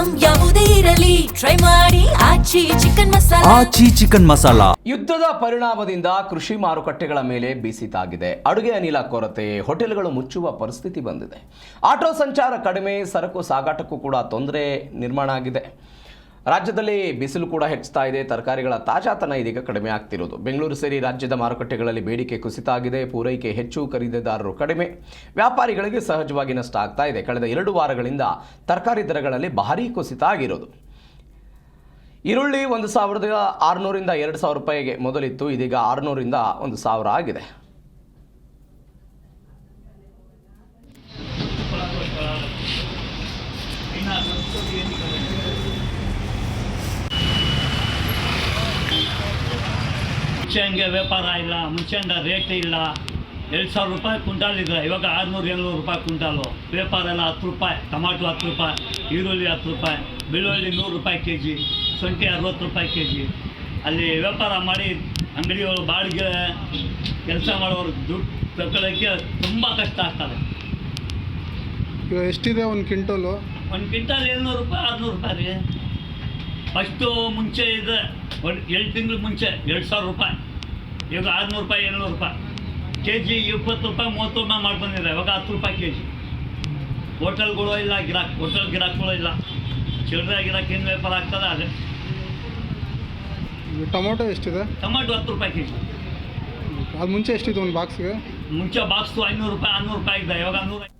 Item ಯಾವುದೇ ಇರಲಿ try ಮಾಡಿ ಆಚಿ ಚಿಕನ್ ಮಸಾಲಾ. ಯುದ್ಧದ ಪರಿಣಾಮದಿಂದ ಕೃಷಿ ಮಾರುಕಟ್ಟೆಗಳ ಮೇಲೆ ಬಿಸಿ ತಾಗಿದೆ. ಅಡುಗೆ ಅನಿಲ ಕೊರತೆ, ಹೋಟೆಲ್ಗಳು ಮುಚ್ಚುವ ಪರಿಸ್ಥಿತಿ ಬಂದಿದೆ. ಆಟೋ ಸಂಚಾರ ಕಡಿಮೆ, ಸರಕು ಸಾಗಾಟಕ್ಕೂ ಕೂಡ ತೊಂದರೆ ನಿರ್ಮಾಣ ಆಗಿದೆ. ರಾಜ್ಯದಲ್ಲಿ ಬಿಸಿಲು ಕೂಡ ಹೆಚ್ಚುತ್ತಾ ಇದೆ. ತರಕಾರಿಗಳ ತಾಜಾತನ ಇದೀಗ ಕಡಿಮೆ ಆಗ್ತಿರೋದು. ಬೆಂಗಳೂರು ಸೇರಿ ರಾಜ್ಯದ ಮಾರುಕಟ್ಟೆಗಳಲ್ಲಿ ಬೇಡಿಕೆ ಕುಸಿತ ಆಗಿದೆ. ಪೂರೈಕೆ ಹೆಚ್ಚು, ಖರೀದಿದಾರರು ಕಡಿಮೆ. ವ್ಯಾಪಾರಿಗಳಿಗೆ ಸಹಜವಾಗಿ ನಷ್ಟ ಆಗ್ತಾ ಇದೆ. ಕಳೆದ 2 ವಾರಗಳಿಂದ ತರಕಾರಿ ದರಗಳಲ್ಲಿ ಭಾರೀ ಕುಸಿತ ಆಗಿರೋದು. ಈರುಳ್ಳಿ 1,600 ರಿಂದ 2,000 ರೂಪಾಯಿಗೆ ಮೊದಲಿತ್ತು. ಇದೀಗ 600 ರಿಂದ 1,000 ಆಗಿದೆ. ಮುಂಚೆ ಹಂಗೆ ವ್ಯಾಪಾರ ಇಲ್ಲ, ಮುಂಚೆ ರೇಟ್ ಇಲ್ಲ. 2,000 ರೂಪಾಯಿ ಕ್ವಿಂಟಾಲ್ ಇದೆ, ಇವಾಗ 600-700 ರೂಪಾಯಿ ಕ್ವಿಂಟಾಲು. ವ್ಯಾಪಾರ ಎಲ್ಲ 10 ರೂಪಾಯಿ, ಟೊಮಾಟೊ 10 ರೂಪಾಯಿ, ಈರುಳ್ಳಿ 10 ರೂಪಾಯಿ, ಬೆಳ್ಳುಳ್ಳಿ 100 ರೂಪಾಯಿ kg, ಶುಂಠಿ 60 ರೂಪಾಯಿ kg. ಅಲ್ಲಿ ವ್ಯಾಪಾರ ಮಾಡಿ ಅಂಗಡಿಯವರು ಬಾಡಿಗೆ ಕೆಲಸ ಮಾಡೋರು ದುಡ್ಡು ತಗೊಳ್ಳೋಕ್ಕೆ ತುಂಬ ಕಷ್ಟ ಆಗ್ತದೆ. ಇವಾಗ ಎಷ್ಟಿದೆ ಒಂದು ಕ್ವಿಂಟಲು? ಒಂದು ಕ್ವಿಂಟಲ್ 700 ರೂಪಾಯಿ 600 ರೂಪಾಯಿ ರೀ. ಫಸ್ಟು ಮುಂಚೆ ಇದೆ 2 ತಿಂಗಳು ಮುಂಚೆ 2,000 ರೂಪಾಯಿ, ಇವಾಗ 600 ರೂಪಾಯಿ 700 ರೂಪಾಯಿ kg. 20 ರೂಪಾಯಿ 30 ರೂಪಾಯಿ ಮಾಡ್ಬಂದಿದೆ, ಇವಾಗ 10 ರೂಪಾಯಿ kg. ಹೋಟೆಲ್ಗಳು ಇಲ್ಲ, ಗಿರಾಕ್ಗಳು ಇಲ್ಲ, ಚಿಲ್ಲರೆ ಗಿರಾಕಿನ ವ್ಯಾಪಾರ ಆಗ್ತದೆ. ಅದೇ ಟೊಮೊಟೊ ಎಷ್ಟಿದೆ? ಟೊಮಾಟೊ 10 ರೂಪಾಯಿ kg. ಅದು ಮುಂಚೆ ಎಷ್ಟಿದೆ ಒಂದು ಬಾಕ್ಸ್ಗೆ? ಮುಂಚೆ ಬಾಕ್ಸು 500 ರೂಪಾಯಿ 600 ರೂಪಾಯಿ ಇದೆ, ಇವಾಗ 100.